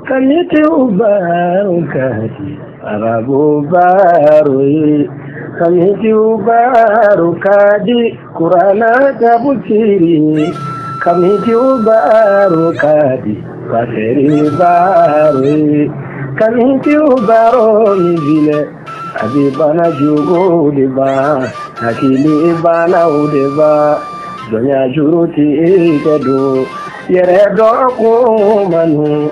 Kamiti ubaru kadi arabu baru kamiti ubaru kadi Qur'ana tabutiri kamiti ubaru kadi bateri baru kamiti ubaru mizile abibana jugo deba hakili bana udeba donya juruti kedo yere do ko manu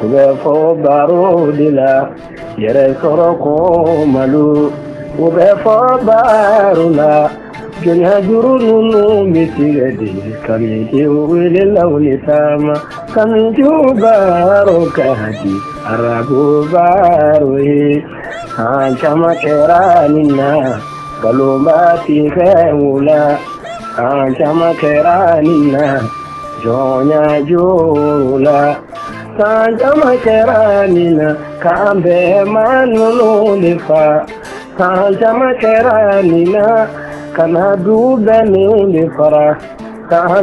ube fo baro dila yere soro ko malu ube fo baro la donya jurunu mitire de kamiti wele lawni tama kamiti baro kahati arabu baro chama keranina galomba tikewula chama keranina jonya jula chama keranina kambe manulu lifa chama keranina kana duda ni fara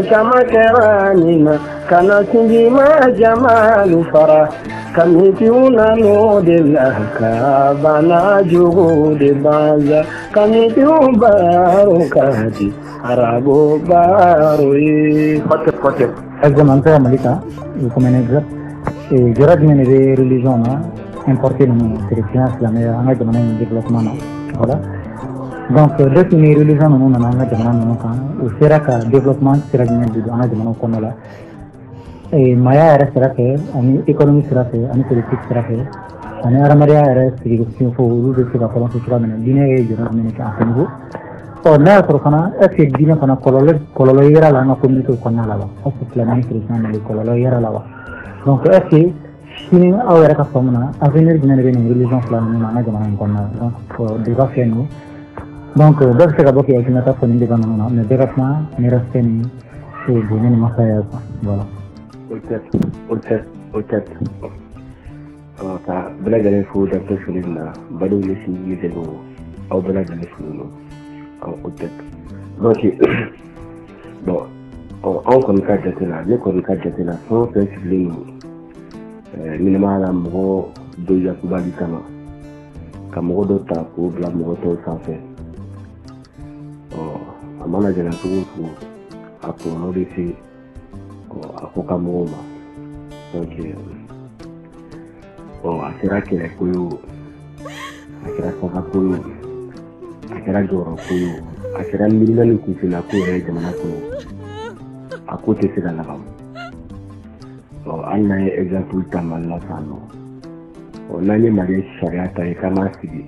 chama keranina kana sindima jamalu fara kamiti unano de la kabana jugo de baza kamiti ubaro kadi arabo baro Kote examen Malika comme manager et je ramène les religions importées dans les chrétiens islamés en demandant développement voilà donc dès que les religions nous en demandant au sera que développement sera en demandant qu'on là et Maya sera fait, on économie sera fait, on politique sera fait, on est armaria reste qui est faut le faire pour qu'on soit maintenant dîner et je ramène à ce niveau. Or là pour qu'on a est-ce que dîner qu'on a cololo ira là on a communiqué qu'on a là-bas, parce que la même chrétien le cololo ira là-bas. Donc est-ce que si on a qu'à faire maintenant, à venir d'une religion là nous en a demandé qu'on a donc pour déjà faire nous. Donc donc c'est d'abord qu'il y a une étape pour nous développer mais développement mais rester ni c'est donner une masse voilà. Otet. Ta bela galen fu da pesulin na bado ne shi yete no au bela galen fu no en otet. Donc bon on kon ka jatela ne kon ka jatela so pesulin minima la mo do ya ku bali kama kamo do ta ko bla mo to sa fe amana jana tu apo no disi akoka moma donc asira kile kuyu asira saka kuyu asira joro kuyu asira milina ni kufina kuyu jamana kuyu akote sida na bam anna exemple tamalla sano nani mari sharia ta kama sidi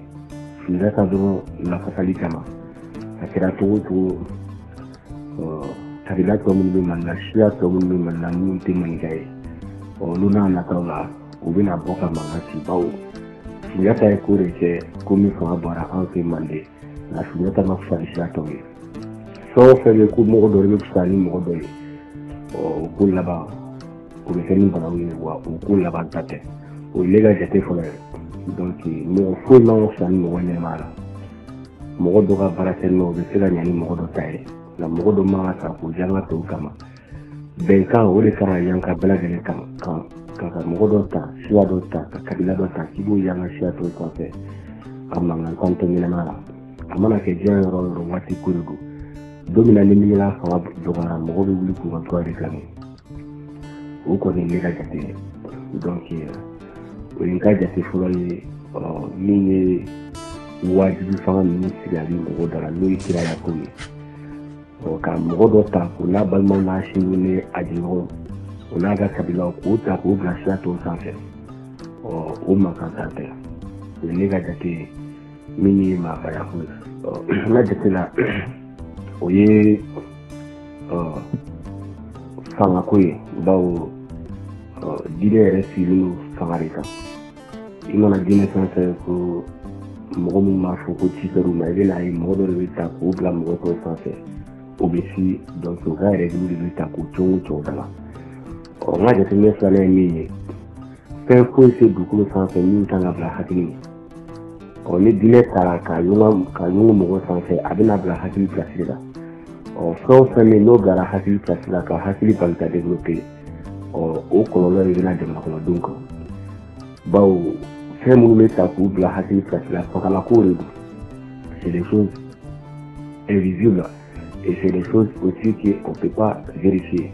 sinda kadro na fasali kama asira tu kabila to mun manna shia to mun manna mun te mun gai o luna na taula ubina boka mangasi bawo yata kure ke kumi fa bara an ke mande la sunyata ma fa shia to yi so fe le ku mo do le tsani mo do yi o kula ba ku le teni bara wi wa o kula ba tate o lega jate fo le donc mo fo no san mo wone mala mo do ga bara ten no be sila nyani mo do tay la mo do ma sa ko janga to kama ben ka o le kara yanka bela gele kama ka mo do ta siwa do ta kabila do ta kibu yanga sia to ko fe amanga konto ni mala amana ke jero ro wati kurugo domina ni mila fa do ga mo do wuli ko to ari kami o ko ni lega jate donc o inka jate fo ni ni wajibi fa ni siga ni mo do la no ikira ya ko ni ka mo do ta ko na balmo na shi ni ajiro ona ga kabila ko ta ko ga sha to sa fe o makanta te ni ga jate mini ma ba ya ko na jate la oye fanga koye bawo dile resilu fangarita imana dine sanse ko mo ma fo ko ci peru ma ila ay mo do rita ko bla mo ko sanse obesi donc so ga resilu rita ko cho dala o ma jate me sala ni pe ko se du ko sanse ni tanga bla hakili o ni dile tara ka yunga mo ko sanse abina bla hakili plasida o so fami no gara hakili plasida ka hakili balta développer o kololo ina de ma ko donc Bawo fɛn minnu bɛ ta k'u bila hakili kasi la fagalako de don. C'est des choses invisibles et c'est des choses aussi qu'on ne peut pas vérifier.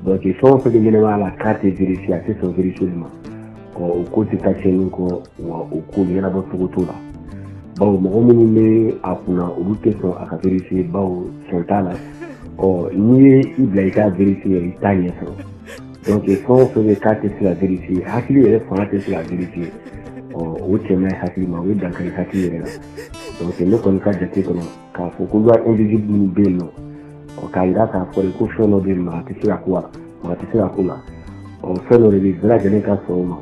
Donc ils sont fait de la carte vérifiée, c'est son vérifiement. Au côté de la ko au côté de la bototo là. Bawo mɔgɔ minnu bɛ a kunna olu tɛ sɔn a ka vérifier bawo sɔn t'a la. N'i ye i bila i ka vérifier i t'a ɲɛ sɔrɔ. Donc fɛn o fɛn bɛ k'a tɛ se ka vérifier hakili yɛrɛ fanga tɛ se ka vérifier. O tɛmɛ hakili ma o ye dankari hakili yɛrɛ la. Donc ne kɔni ka jate kɔnɔ k'a fɔ ko loi invisible minnu bɛ yen nɔ k'a yira k'a fɔ de ko fɛn dɔ bɛ yen nɔ a tɛ se ka ko la a tɛ se ka ko la fɛn dɔ de bɛ bɛɛ lajɛlen ka sɔn o ma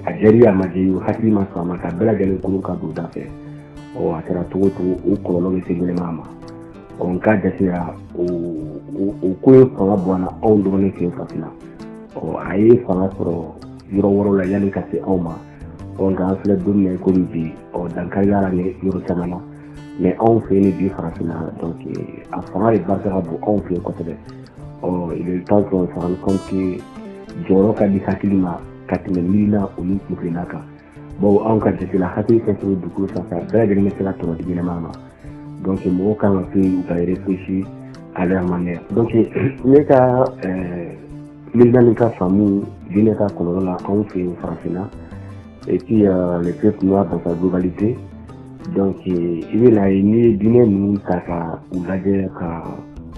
a diyar'i a ma diya i ye hakili ma sɔn a ma ka bɛɛ lajɛlen kolo ka don da fɛ a kɛra cogo o cogo o kɔlɔlɔ bɛ se ɲɛnɛma ma n ka jate la o ko ye fanga bɔ an na anw dɔrɔn fɛ yen Farafina a ye fanga sɔrɔ yɔrɔ wɛrɛw la yanni ka se anw ma. Nka an filɛ don min na komi bi dankari la yɔrɔ caman na mais anw fɛ yen bi Farafina donc a fanga de barika ka bon anw fɛ yen kosɛbɛ il est temps qu'on se rende compte que jɔyɔrɔ ka di hakili ma ka tɛmɛ miirina o ni kunfirinna kan bawo anw ka jate la hakili fɛn fɛn bɛ dugukolo sanfɛ bɛɛ lajɛlen bɛ se ka tɔnɔ di ɲɛnɛma ma donc mɔgɔw kan ka to yen u ka réfléchir à leur manière donc ne ka miirina ni ka faamu diinɛ ka kɔlɔlɔ la anw fɛ yen Farafina. Et puis le peuple noir dans sa globalité. Donc il y a une dîner nous kaka ou lajɛ ka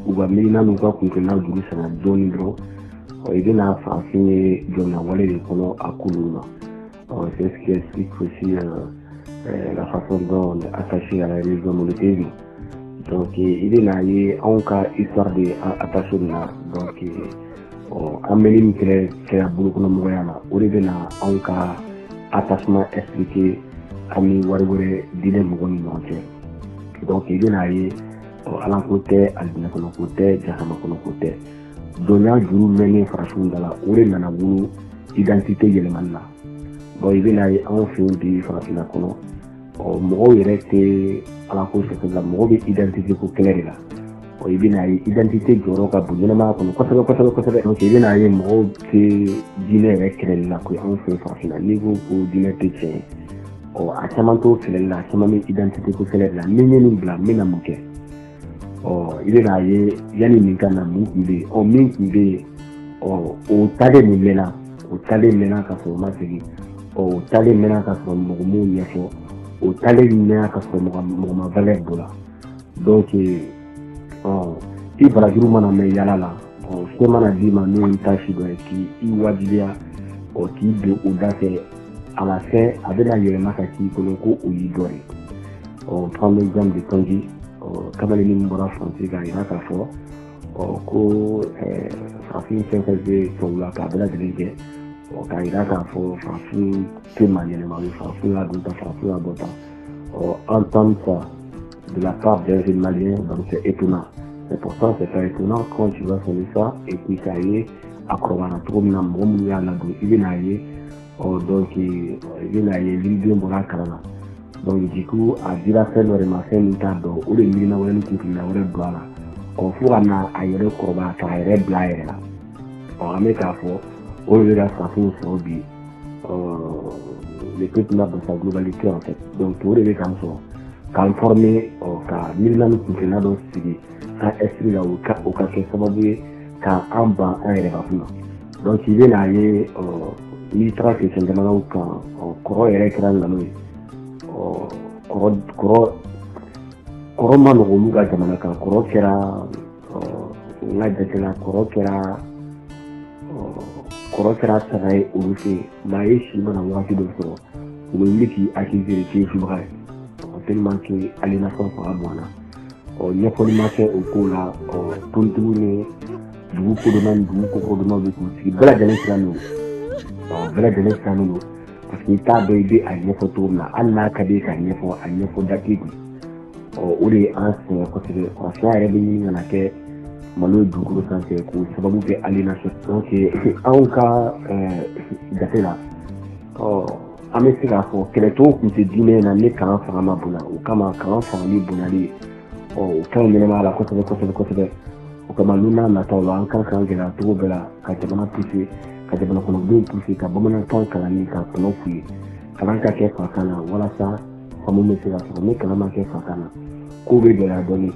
u ka miirina n'u ka kunfirinna juru sama dɔɔni dɔrɔn i bɛna farafin ye jɔnna wale de kɔnɔ a ko ninnu na. C'est ce qui explique aussi la façon dont on est attaché à la religion monothéisme. Donc i bɛna ye anw ka histoire de attaché nin na donc an bɛ min kɛra bolokɔnɔmɔgɔya la o de bɛna anw ka attachement expliqué ami wari wɛrɛ diinɛ mɔgɔw ni ɲɔgɔn cɛ. Donc i bɛna ye ala ko tɛ alijinɛ kɔnɔ ko tɛ jahanama kɔnɔ ko tɛ dɔnniya juru mɛnnen farafinw da la o de nana wolo identité yɛlɛmani la. Bon i bɛna ye anw fɛ yen bi Farafina kɔnɔ mɔgɔw yɛrɛ tɛ ala ko sɛbɛn la mɔgɔw bɛ identité ko kɛlɛ de la. I bɛna ye identité jɔyɔrɔ ka bon ɲɛnɛmaya kɔnɔ kosɛbɛ. Donc i bɛna ye mɔgɔw tɛ diinɛ yɛrɛ kɛlɛli la ko anw fɛ yen Farafina n'i ko ko diinɛ tɛ tiɲɛ a caman t'o kɛlɛli la a caman bɛ identité ko kɛlɛ de la ni n ye nin bila n bɛna mun kɛ i bɛna ye yanni nin ka na mun tun bɛ yen min tun bɛ yen o talen nin mɛnna ka sɔrɔ o ma segin o talen mɛnna ka sɔrɔ mɔgɔ m'o ɲɛfɔ o talen mɛnna ka sɔrɔ mɔgɔ ma valeur dɔ la. Donc i barajuru mana mɛn yala la fɛn mana d'i ma n'o ye tâche dɔ ye k'i wajibiya k'i don o da fɛ a ma fɛ a bɛna yɛlɛma ka k'i kɔnɔ ko o y'i dɔ ye. Prends l'exemple de Tanguy kamalenin min bɔra France k'a yira k'a fɔ ko farafin fɛn fɛn bɛ tubabu la k'a bɛɛ lajɛlen kɛ k'a yira k'a fɔ farafin tɛ maa ɲɛnɛma ye farafin y'a dun tan farafin y'a bɔ tan entendre ça de la part d'un jeune malien, donc c'est étonnant. Et pourtant, c'est pas étonnant quand tu vas faire ça et puis ça y est, à Krobana, trop de monde, il y a la douce, il vient aller, donc il vient aller, il vient boire Karana. Donc du coup, à dire à faire le remarquer, nous t'adore, ou les milina ou les coups, ou les doigts là. On fout à ailleurs Krobana, ça irait blayer là. On a mis à fond, au lieu de la façon sur lui, les peuples dans sa globalité en fait. Donc tout les comme ça. K'an former ka miirina ni kunfirinna dɔ sigi an esprit la o ka kɛ sababu ye k'an ban an yɛrɛ ka kuma. Donc i bɛna ye n'i taara chrétien jamanaw kan kɔrɔ yɛrɛ kɛra nkalon ye kɔrɔ ma nɔgɔ olu ka jamana kan kɔrɔ kɛra n ka jate la kɔrɔ kɛra saga ye olu fɛ yen maa ye si mana waati dɔ sɔrɔ u bɛ wuli k'i accuser k'i subaga ye. Tellement que aliénation fanga bɔ an na ɲɛfɔli ma kɛ o ko la politigiw ni dugu kodɔnnaw ni dugu kɔkɔdɔnnaw bɛ k'u sigi bɛɛ lajɛlen sirannen don parce que i t'a dɔn i bɛ a ɲɛfɔ cogo min na hali n'a ka di ye k'a ɲɛfɔ a ɲɛfɔ da tɛ kun o de ye an sɛgɛn kosɛbɛ farafin yɛrɛ bɛ ɲini ka na kɛ malo dugukolo sanfɛ k'o sababu kɛ aliénation donc anw ka jate la an bɛ se k'a fɔ kɛlɛcogo tun tɛ diinɛ na ni kalan fanga ma bonya o kama kalan fangali bonyali o kan ɲɛnɛmaya la kosɛbɛ o kama n'u n'a nataw la an kan k'an gɛlɛya cogo bɛɛ la ka jamana pousser ka jamana kɔnɔdenw poussé ka bamanankan kalanni ka tɔnɔ f'u ye kalan ka kɛ fankan na walasa faamu bɛ se ka sɔrɔ ni kalan ma kɛ fankan na ko bɛ gɛlɛya dɔɔni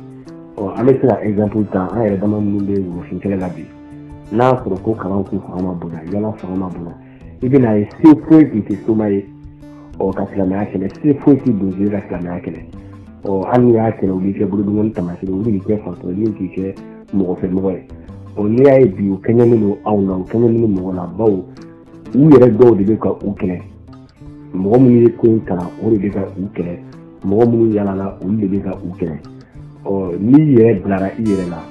an bɛ se ka exemple ta an yɛrɛ dama minnu bɛ worofin kɛlɛ la bi n'a y'a sɔrɔ ko kalan kun fanga ma bonya yala fanga ma bonya i bɛna ye se foyi tun tɛ soma ye ka silamɛya kɛlɛ se foyi tɛ donso ka silamɛya kɛlɛ hali n'i y'a kɛlɛ u b'i kɛ bolodengɔni taamasiyɛn u b'i kɛ fatɔ min k'i kɛ mɔgɔ fɛ mɔgɔ ye n'i y'a ye bi u kɛɲɛnen don anw na u kɛɲɛnen don mɔgɔ la baw u yɛrɛ dɔw de bɛ ka u kɛlɛ mɔgɔ minnu ye ko in kalan o de bɛ ka u kɛlɛ mɔgɔ minnu yalala olu de bɛ ka u kɛlɛ n'i yɛrɛ bilara i yɛrɛ la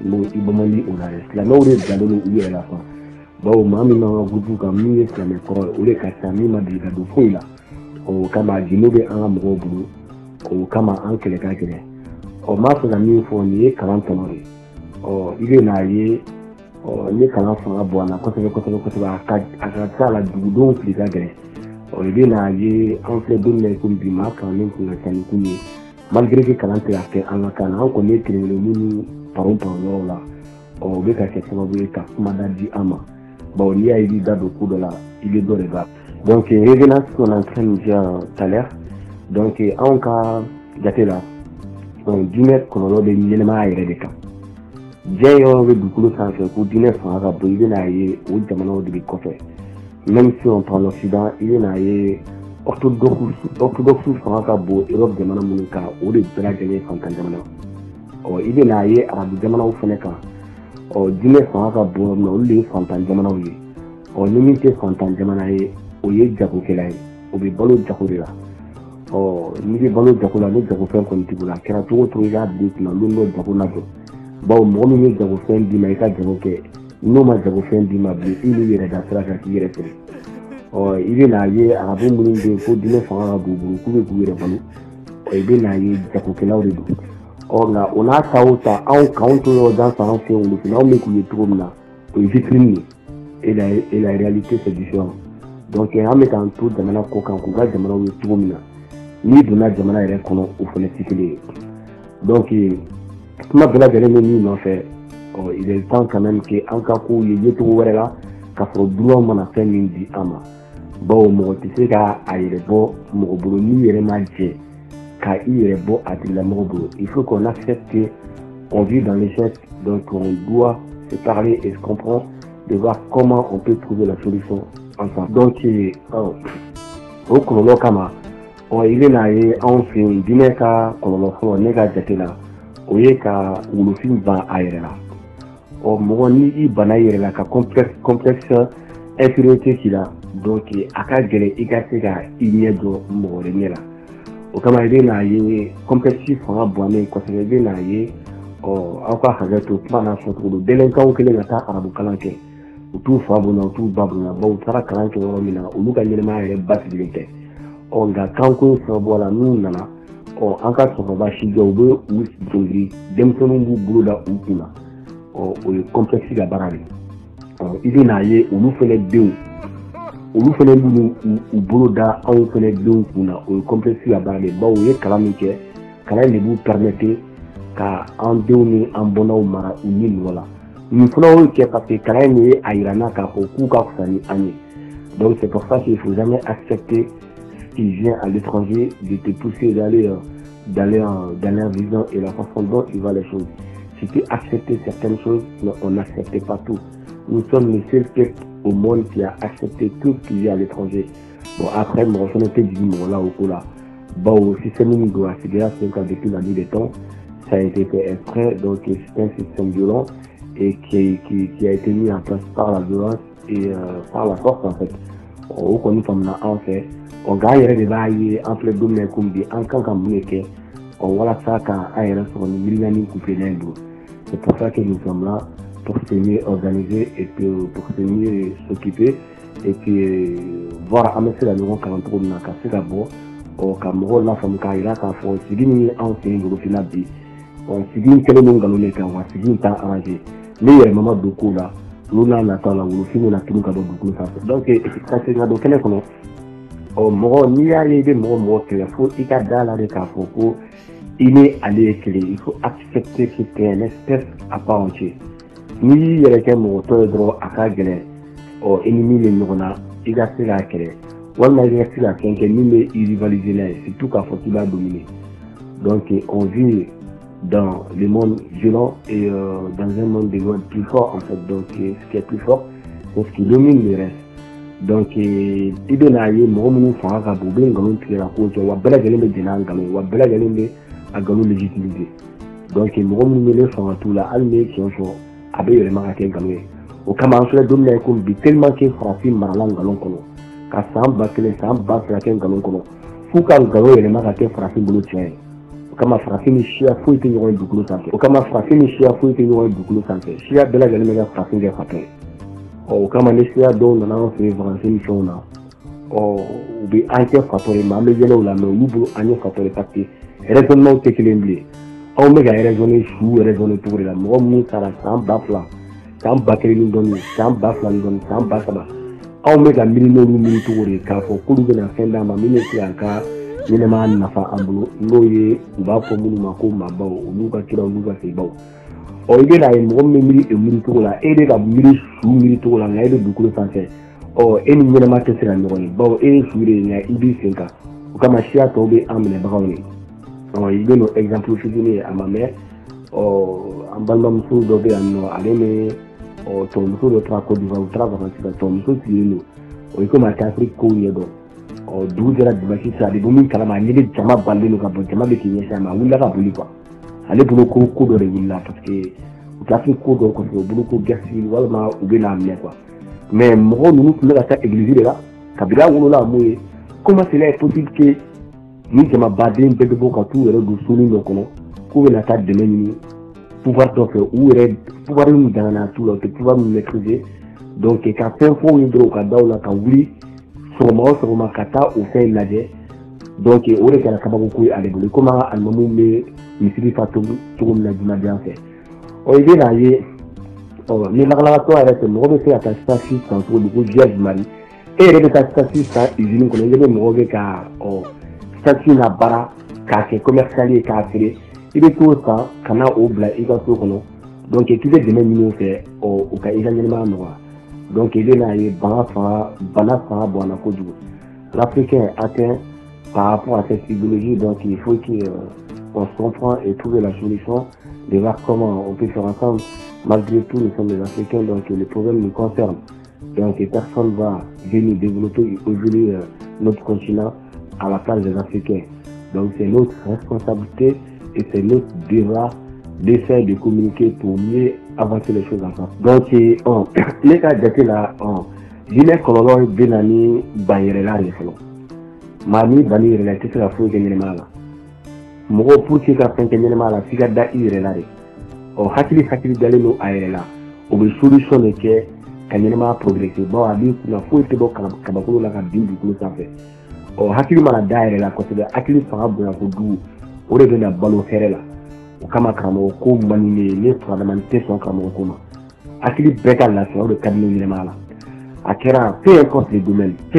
i bɔ man di o la dɛ silamɛw de bilalen don u yɛrɛ la fa bawo maa min b'an ka gurupu kan min ye silamɛ kɔrɔ ye o de ka ca min ma deli ka don foyi la o kama gindo bɛ an ka mɔgɔw bolo o kama an kɛlɛ ka gɛlɛn n b'a fɛ ka min fɔ nin ye kalan tɔnɔ de i bɛ n'a ye ni kalan fanga bɔ an na kosɛbɛ a ka ca la dugudenw fili ka gɛlɛn i bɛ n'a ye an filɛ don min na komi bi maa kalannen kun ka ca ni kun ye malgré que kalan tɛ ka kɛ an ka kan na an kɔni ye kelen-kelenninw ni paron yɔrɔ la o bɛ ka kɛ sababu ye ka kumada di an ma bon n'i y'a ye i b'i da don ko dɔ la i bɛ dɔ de ba donc révélance qu'on est en train de dire tout à l'heure donc anw ka jate la diinɛ kɔlɔlɔ bɛ ɲɛnɛmaya yɛrɛ de kan diɲɛ yɔrɔ bɛ dugukolo sanfɛ ko diinɛ fanga ka bon i bɛ n'a ye o jamanaw de bɛ kɔfɛ même si on parle occident i bɛ n'a ye orthodoxe fanga ka bon Europe jamana minnu kan o de bɛɛ lajɛlen ye fantan jamana i bɛ n'a ye arabu jamanaw fana kan diinɛ fanga ka bon yɔrɔ min na olu de ye fantan jamanaw ye ni min tɛ fantan jamana ye o ye jagokɛla ye o bɛ balo jago de la n'i bɛ balo jago la ni jagofɛn kɔni t'i bolo a kɛra cogo o cogo i k'a bila i kunna olu n'o jago lajɔ bawo mɔgɔ min ye jagofɛn d'i ma i ka jago kɛ n'o ma jagofɛn d'i ma bilen i n'u yɛrɛ da sira kan k'i yɛrɛ feere i bɛ n'a ye arabu minnu bɛ yen ko diinɛ fanga ka bon u bolo k'u bɛ k'u yɛrɛ balo i bɛ n'a ye jagokɛlaw de don nka o n'a ta o ta anw k'anw to yɔrɔ jan san an fɛ yen wolo anw bɛ k'u ye cogo min na o ye vitrine ye et la réalité c'est différent donc an bɛ k'an to jamana kɔ kan k'u ka jamanaw ye cogo min na n'i donna jamana yɛrɛ kɔnɔ o fana tɛ kelen ye donc kuma bɛɛ lajɛlen bɛ min nɔfɛ il est temps quand même que an ka kow ye yecogo wɛrɛ la k'a sɔrɔ dunan mana fɛn min di an ma bawo mɔgɔ tɛ se ka a yɛrɛ bɔ mɔgɔ bolo n'i yɛrɛ ma jɛ ka i yɛrɛ bɔ a tigilamɔgɔ bolo il faut qu'on accepte qu'on vit dans l'échec donc on doit se parler et se comprendre de voir comment on peut trouver la solution ensemble donc o kɔlɔlɔ kama i bɛ n'a ye anw fɛ yen diinɛ ka kɔlɔlɔ fɔlɔ ne ka jate la o ye ka wolofin ban a yɛrɛ la mɔgɔ ni i bana i yɛrɛ la ka complexe infériorité k'i la donc a ka gɛlɛn i ka se ka i ɲɛ jɔ mɔgɔ wɛrɛ ɲɛ la o kama i bɛ n'a ye complexe fanga bonnen kosɛbɛ i bɛ n'a ye aw ka hakɛ to kuma n'a fɔ cogo don dɛlɛnkanw kelen ka taa arabu kalan kɛ u t'u fa bonya u t'u ba bonya bawo u taara kalan kɛ yɔrɔ min na olu ka ɲɛnɛmaya yɛrɛ basigilen tɛ nka kanko in sababu la n'u nana an ka cɛkɔrɔba si jɔ u bɛ u dongiri denmisɛnninw b'u bolo da u kun na o ye complexe ka baara de i bɛ n'a ye olu fana denw olu fana b'u u bolo da anw fana denw kun na o ye complexe ka baara de bawo u ye kalan min kɛ kalan in de b'u permettre ka an denw ni an bɔnnaw mara u ni nɔ la nin fana y'o kɛ parce que kalan in de ye a yira n na k'a fɔ k'u ka fisa ni an ye donc c'est pour ça qu'il faut jamais accepter qui vient à l'étranger de te pousser d'aller dans leur vision et la façon dont ils voient les choses. Si tu acceptes certaines choses, mais on n'accepte pas tout. Nous sommes les seuls peuples au monde qui a accepté tout ce qui vient à l'étranger. Bon, après, mon reconnaître du monde là au là. Bon, si c'est nous doit c'est déjà depuis la nuit des temps, ça a été fait exprès, donc c'est un système violent et qui a été mis en place par la violence et par la force en fait. Au connu comme là en fait. On gagne des bails entre les deux mais comme des en tant qu'américain on voilà ça quand ailleurs sur une million coupé d'un dos. C'est pour ça que nous sommes là pour se mieux organiser et pour se mieux s'occuper et puis voir amasser la maison 43 na casser d'abord au Cameroun la femme kaira ka fo sigini en c'est une grosse nabi on sigini que le monde galonné ka wa sigini temps arrangé mais il y a maman de coup là nous là na ta la ou fini na tout ka do coup ça donc ça c'est na do kele kono mɔgɔ n'i y'a ye i bɛ mɔgɔ kɛlɛ fo i ka da la de k'a fɔ ko i ni ale ye kelen il faut accepter que c'est une espèce à part entière n'i y'i yɛrɛ kɛ mɔgɔ tɔ ye dɔrɔn a ka gɛlɛn ennemi le ɲɔgɔnna i ka se k'a kɛlɛ walima i ka se ka fɛn kɛ min bɛ i rivaliser n'a ye surtout k'a fɔ k'i b'a dominer. Donc on vit dans le monde violent et dans un monde de joueurs plus fort en fait. Donc ce qui est plus fort c'est ce qui domine le reste. Donc i bɛ n'a ye mɔgɔ minnu fanga ka bon u bɛ nkalon tigɛ ka ko kɛ wa bɛɛ lajɛlen bɛ jɛn n'a nkalon ye wa bɛɛ lajɛlen bɛ a nkalon légitimiser. Donc mɔgɔ minnu bɛ ne fanga t'u la hali ne tiɲɛ fɔ a bɛ yɛlɛma ka kɛ nkalon ye. O kama an filɛ don min na ko bi tellement que farafin marala nkalon kɔnɔ ka san 1000 san 2000 kɛ nkalon kɔnɔ f'u ka nkalon yɛlɛma ka kɛ farafin bolo tiɲɛ ye. O kama farafin ni siya foyi tɛ ɲɔgɔn ye dugukolo sanfɛ. O kama farafin ni siya foyi tɛ ɲɔgɔn ye dugukolo sanfɛ. Siya bɛɛ lajɛlen bɛ ka farafin kɛ fatɔ ye. O kama ni siya dɔw nana an fɛ yen vacances ni fɛnw na u bɛ an kɛ fatɔ ye mais an bɛ yɛlɛ o la mais olu bolo an ye fatɔ ye parce que raisonnement tɛ kelen bilen. Anw bɛ ka raisonner su raisonner cogo de la mɔgɔ minnu sara san 2000 san 1000 ni dɔɔni san 2000 ni dɔɔni san 3000 anw bɛ ka miiri n'olu miiri cogo de k'a fɔ k'olu bɛna fɛn d'an ma min bɛ se k'an ka ɲɛnɛmaya nafa an bolo n'o ye u b'a fɔ minnu ma ko maabaw olu ka kiraw n'u ka sebaw. I bɛna ye mɔgɔ min bɛ miiri o miiri cogo la e de ka miiri su miiri cogo la nka e bɛ dugukolo sanfɛ e ni ɲɛnɛma tɛ se ka ɲɔgɔn ye bawo e ye su de ye nka i b'i sen kan o kama siya tɔw bɛ an minɛbagaw ye. I bɛ n'o exemple fitinin ye a ma mɛn an balimamuso dɔ bɛ yan nɔ ale ni tɔmuso dɔ taara Côte d'Ivoire u taara vacances la tɔmuso sigilen don o ye komi a tɛ Afrique kow ɲɛdɔn dugu jɛra dimanche fɛ a bɛ bɔ min kalama ale de jama balen don ka bɔ jama bɛ k'i ɲɛsin a ma a wulila ka boli quoi ale bolo ko dɔ de wulila parce que u tɛ Afrique ko dɔw kɔfɛ u bolo ko guerre civile walima u bɛ n'a minɛ quoi mais mɔgɔw ninnu tun bɛ ka taa église de la kabini a wolola mun ye comment cela est possible que ni jamabaden bɛɛ bɛ bɔ ka t'u yɛrɛ don soni dɔ kɔnɔ k'u bɛna taa dɛmɛ ɲini pouvoir dɔ fɛ u yɛrɛ pouvoir min dangana t'u la u tɛ pouvoir min maîtriser donc ka fɛn fɔw ye dɔrɔn ka daw la ka wuli sɔgɔma o sɔgɔma ka taa o fɛn lajɛ donc o de kɛra kabako ye ale bolo komi an ka alimamuw bɛ misiri fa cogo min na jumadonya fɛ i bɛ n'a ye ni lagalagatɔ yɛrɛ tɛ mɔgɔ bɛ se ka taa station san cogo di ko vierge Marie e yɛrɛ bɛ taa station san usine kɔnɔ i bɛ mɔgɔ bɛ ka station na baara k'a kɛ commercial ye k'a feere i bɛ t'o san ka na o bila i ka so kɔnɔ donc k'i bɛ dɛmɛ ɲini o fɛ u ka i ka ɲɛnɛmaya nɔgɔya donc i bɛ n'a ye bana fanga bonyana kojugu. L'Africain est atteint par rapport à cette idéologie, donc il faut qu'on se comprenne et trouver la solution de voir comment on peut faire ensemble. Malgré tout, nous sommes des Africains, donc les problèmes nous concernent. Donc personne ne va venir développer et évoluer notre continent à la place des Africains. Donc c'est notre responsabilité et c'est notre devoir d'essayer de communiquer pour mieux avancer les choses ensemble. Donc les cas d'été là, jinɛ kɔlɔlɔ bɛ na ni banyɛrɛla de fɔlɔ maa ni banni yɛrɛ la i tɛ se ka foyi kɛ ɲɛnɛmaya la mɔgɔ pour que ka fɛn kɛ ɲɛnɛmaya la f'i ka da i yɛrɛ la de hakili dalen don a yɛrɛ la o bɛ solution de kɛ ka ɲɛnɛmaya progresser bawo a b'i kunna foyi tɛ bɔ kabakolo la ka bin dugukolo sanfɛ hakili mana da yɛrɛ la kosɛbɛ hakili fanga bonya kojugu o de bɛ na balo hɛrɛ la o kama karamɔgɔ ko man di ne ye ne furadama tɛ sɔn karamɔgɔ ko ma hakili bɛɛ ka lafiya o de ka di ne ɲɛnɛmaya la. A kɛra peu importe les domaines i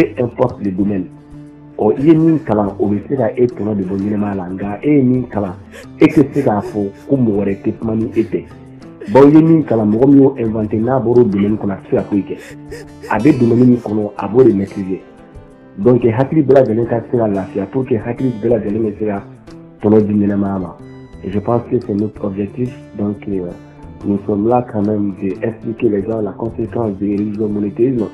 ye min kalan o bɛ se ka e tɔnɔ de bɔ ɲɛnɛmaya la nka e ye min kalan e tɛ se k'a fɔ ko mɔgɔ wɛrɛ tɛ kuma ni e tɛ bawo i ye min kalan mɔgɔ min y'o inventé n'a bɔra o domaine kɔnɔ a tɛ se ka foyi kɛ a bɛ domaine min kɔnɔ a b'o de maîtriser donc hakili bɛɛ lajɛlen ka se ka lafiya pour que hakili bɛɛ lajɛlen bɛ se ka tɔnɔ di ɲɛnɛmaya ma et je pense que c'est notre objectif donc nous sommes là quand même d'expliquer les gens la conséquence du religieux-monétarisme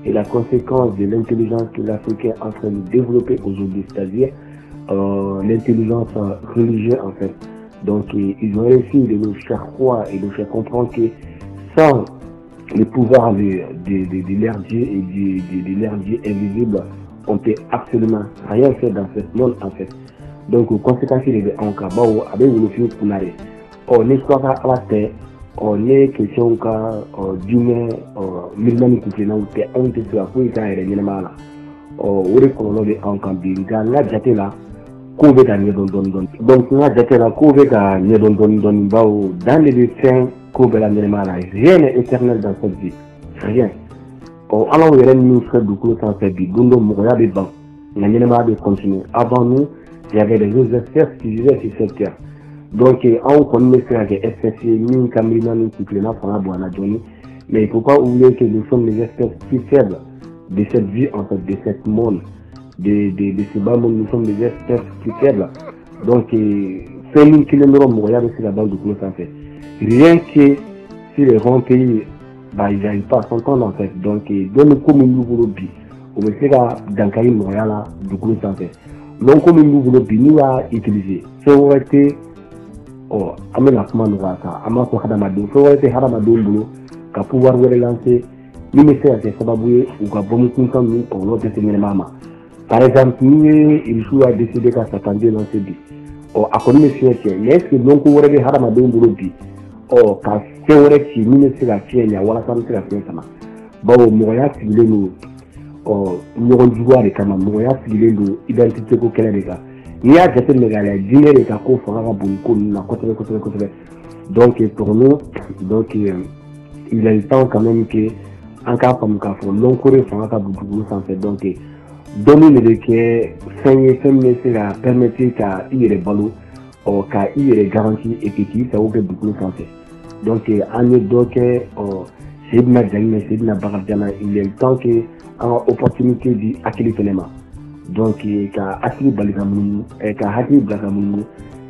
et la conséquence de l'intelligence que l'Africain est en train de développer aujourd'hui, c'est-à-dire l'intelligence religieuse en fait. Donc ils ont réussi de nous faire croire et de nous faire comprendre que sans le pouvoir de leur Dieu et de leur Dieu invisible, on ne peut absolument rien faire dans ce monde en fait. Donc conséquence de en cas avec le fil kunare on est soit à la terre on est question ka diɲɛ milimani kuntilennaw tɛ anw tɛ se ka foyi k'an yɛrɛ ɲɛnɛmaya la o de kɔlɔlɔ bɛ anw kan bi nka n ka jate la kow bɛ ka ɲɛdɔn dɔɔnin donc n ka jate la kow bɛ ka ɲɛdɔn dɔɔnin bawo dan de bɛ fɛn kow bɛɛ la ɲɛnɛmaya la rien n'est éternel dans cette vie rien ala yɛrɛ min filɛ dugukolo sanfɛ bi don dɔ mɔgɔya bɛ ban nka ɲɛnɛmaya bɛ continuer avant nous il y avait des autres espèces qui vivaient sur cette terre. Donc, on connaît ce que espèce min ka milimani kuntilenna fanga bonyana dɔɔnin Mais il ne faut pas oublier que nous sommes les espèces plus faibles de cette vie, en fait, de ce monde, de ce bas monde, nous sommes des espèces plus faibles. Donc, c'est une kilomètre moyen de la base du coup, en fait. Rien que si les grands pays, bah, ils n'arrivent pas à s'entendre, en fait. Donc, dans le commun nouveau lobby, on va faire dans le moyen là, du coup, en fait. Donc, comme nous voulons nous à utiliser, ça aurait été, amena kuma nous à ça, ama ko hadamado, ça aurait été hadamado boulot, qu'à pouvoir relancer, nous me faire ces sababoué ou qu'à bon coup comme nous, on l'autre c'est mama. Par exemple, nous, il faut décider qu'à s'attendre dans ce but. À connaître monsieur, mais est-ce que donc on aurait été hadamado boulot bi, qu'à ce aurait été, nous me faire la tienne, ya voilà ça me fait la tienne ça. Bon, moyen ciblé nous. Ɲɔgɔn juguya de kama mɔgɔya sigilen don identité ko kɛlɛ de kan n'i y'a jateminɛ k'a lajɛ diinɛ de ka ko fanga ka bon ko ninnu na kosɛbɛ donc pour nous donc il est temps quand même que an k'a faamu k'a fɔ lɔnkore fanga ka bon dugukolo sanfɛ donc dɔnni de bɛ kɛ fɛn ye fɛn min bɛ se ka permettre ka i yɛrɛ balo ka i yɛrɛ garanti et puis k'i sago kɛ dugukolo sanfɛ donc an ye dɔ kɛ Seydina Jali Seydina Bakarijan il est temps que opportunité di hakili fɛnɛ ma donc ka hakili bali ka munumunu ka hakili bila ka munumunu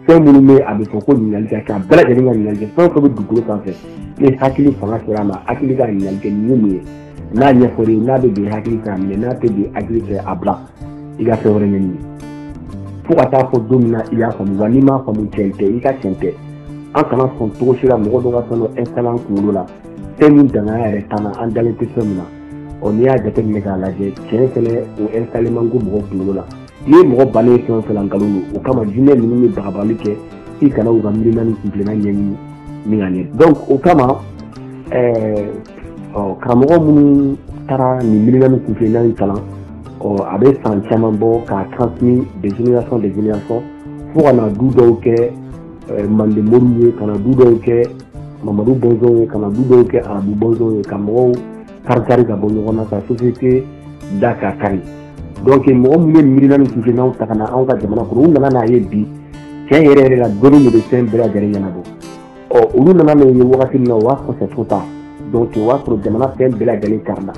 fɛn minnu bɛ a bɛ fɔ ko ɲininkali kɛ ka bɛɛ lajɛlen ka ɲininkali kɛ fɛn o fɛn bɛ dugukolo sanfɛ ni hakili fanga sera a ma hakili ka ɲininkali kɛ nin ye mun ye n'a ɲɛfɔra n'a bɛ bin hakili k'a minɛ n'a tɛ bin hakili fɛ a bila i ka fɛn wɛrɛ ɲɛɲini fo ka taa fɔ don min na i y'a faamu wa n'i m'a faamu tiɲɛ tɛ i ka tiɲɛ tɛ an kana sɔn cogo si la mɔgɔ dɔ ka fɛn dɔ installer an kunkolo la fɛn min danganya yɛrɛ t'an na an dalen tɛ fɛn min na n'i y'a jateminɛ k'a lajɛ tiɲɛ fɛnɛ o installé man go mɔgɔ kunkolo la n'i ye mɔgɔ bannen fɛn o fɛn la nkalon don o kama diinɛ ninnu bɛ bagabali kɛ i kana u ka miirina ni kuntilenna ɲɛɲini min ka ɲɛ donc o kama karamɔgɔ minnu taara nin miirina ni kuntilenna in kalan a bɛ san caman bɔ k'a transmis de génération fo ka na du dɔw kɛ mande moriw ye ka na du dɔw kɛ mamadu bɔnsɔnw ye ka na du dɔw kɛ arabu bɔnsɔnw ye ka mɔgɔw kari ka bɔ ɲɔgɔn na ka société da ka kari donc mɔgɔ minnu bɛ miirina ni kuntilennaw ta ka na anw ka jamana kɔnɔ u nana n'a ye bi tiɲɛ yɛrɛ yɛrɛ la dɔnni de bɛ fɛn bɛɛ lajɛlen ɲɛnabɔ olu nana n'a ye wagati min na o b'a sɔrɔ c'est trop tard donc o b'a sɔrɔ jamana fɛn bɛɛ lajɛlen kari la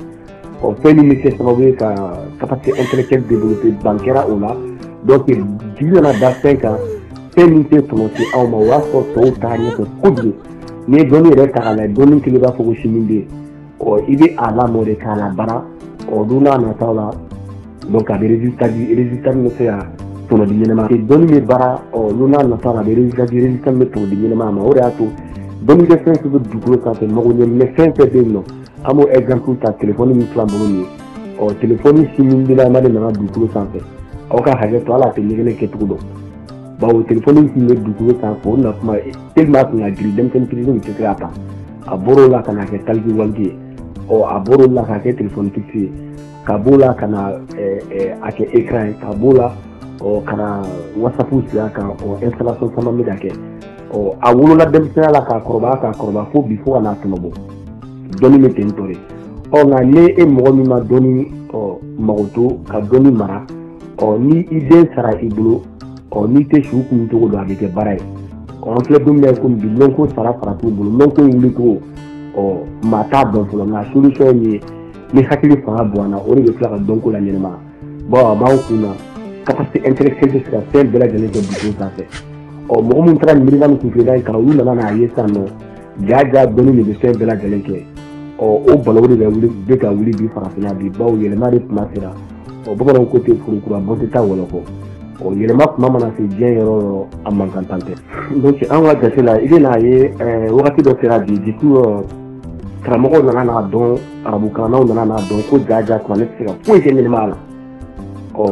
fɛn min bɛ kɛ sababu ye ka capacité intellectuelle développer ban kɛra o la donc jigi nana da fɛn kan fɛn min tɛ tɔnɔ se anw ma o b'a sɔrɔ tɔw taara ɲɛfɛ kojugu n'i ye dɔnni yɛrɛ ta k'a lajɛ dɔnni kelen b'a fɔ ko sini bɛ yen i bɛ a lamɔ de k'a labara don n'a nataw la donc a bɛ résultat min bɛ se ka tɔnɔ di ɲɛnɛma dɔnni bɛ baara don n'a nataw la a bɛ résultat min bɛ tɔnɔ di ɲɛnɛma ma o de y'a to dɔnni kɛ fɛn fɛn bɛ dugukolo sanfɛ mago ɲɛ mais fɛn fɛn bɛ yen nɔ an b'o exemple ta téléphone min filɛ an bolo nin ye téléphone si min bɛ na de nana dugukolo sanfɛ aw ka hakɛ to ala tɛ ɲɛgɛnɛ kɛcogo dɔn bawo téléphone si bɛ dugukolo sanfɛ o na kuma tellement a kun ka girin denmisɛnnin fitinin tɛ se k'a ta a bɔr'o la ka na kɛ taliki walide ye a bɔr'o la ka kɛ téléphone fixe ye ka b'o la ka na a kɛ écran ye ka b'o la ka na whatsapp sigi a kan installation caman bɛ ka kɛ a wolola denmisɛnya la k'a kɔrɔbaya fo bi fo ka n'a tɔnɔ bɔ dɔnni bɛ ten tɔ de nka ni e mɔgɔ min ma dɔnni mago to ka dɔnni mara ni i den sara i bolo n'i tɛ su kun cogo dɔn a bɛ kɛ baara ye an filɛ don min na komi bi lɔnko sara t'u bolo lɔnko in wuli cogo maa t'a dɔn fɔlɔ nka solution ye ni hakili fanga bonyana o de bɛ tila ka dɔnko la ɲɛnɛma bon a b'an kun na capacité intellectuelle bɛ se ka fɛn bɛɛ lajɛlen kɛ dugukolo sanfɛ mɔgɔ min taara miirina ni kuntilenna in kalan olu nana n'a ye sisan nɔ jaaja dɔnni de bɛ fɛn bɛɛ lajɛlen kɛ o balawu de bɛ ka wuli bi farafinna bi bawo yɛlɛma de tuma sera bamananw ko ten furukura bɔ tɛ taa wɔlɔkɔ yɛlɛma kuma mana se diɲɛ yɔrɔ o yɔrɔ a man kan tan tɛ donc an ka jate la i bɛna ye wagati dɔ sera bi depuis karamɔgɔw nana n'a dɔn arabukalannaw nana n'a dɔn ko jaaja kuranɛ tɛ se ka foyi kɛ ɲɛnɛmaya la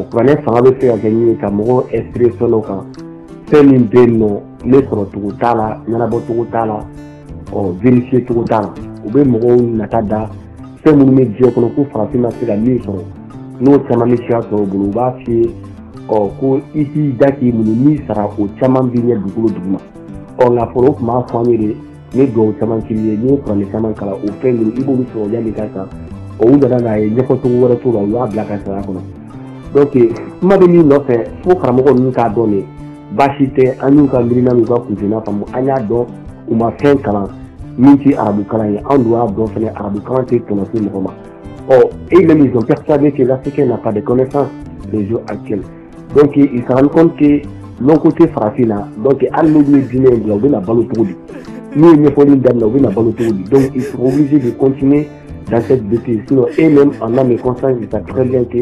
kuranɛ fanga bɛ se ka kɛ min ye ka mɔgɔw inspirer fɛn dɔ kan fɛn min bɛ yen nɔ ne sɔrɔ cogo t'a la ɲɛnabɔ cogo t'a la vérifier cogo t'a la u bɛ mɔgɔw nata da fɛn minnu bɛ diɲɛ kɔnɔ ko farafin ma se ka min sɔrɔ n'o caman bɛ siya sɔrɔ u bolo u b'a f'i ye ko i k'i da k'i muɲu n'i sara o caman b'i ɲɛ dugukolo duguma nka fɔlɔ o tun b'a fɔ an ye de ne dugawu caman k'i ye n'i ye kuranɛ caman kalan o fɛn ninnu i b'olu sɔrɔ yanni ka kan u nana n'a ye ɲɛfɔcogo wɛrɛ t'o la u y'a bila ka sara kɔnɔ donc kuma bɛ min nɔfɛ fo karamɔgɔ ninnu k'a dɔn de baasi tɛ an y'u ka miirina n'u ka kuntilenna faamu an y'a dɔn u ma fɛn kalan Minti Arabou Kalaye, en doit donc faire Arabou Kalaye pour notre Roma. Oh, et même ils ont persuadé que l'Africain n'a pas de connaissances les jours actuels. Donc ils se rendent compte que l'on côté français là, donc à nous les dîner, on veut la balle au produit. Nous, il faut l'indemne, on veut la balle au produit. Donc ils sont obligés de continuer dans cette bêtise. Sinon, eux-mêmes, en âme et conscience, ils savent très bien que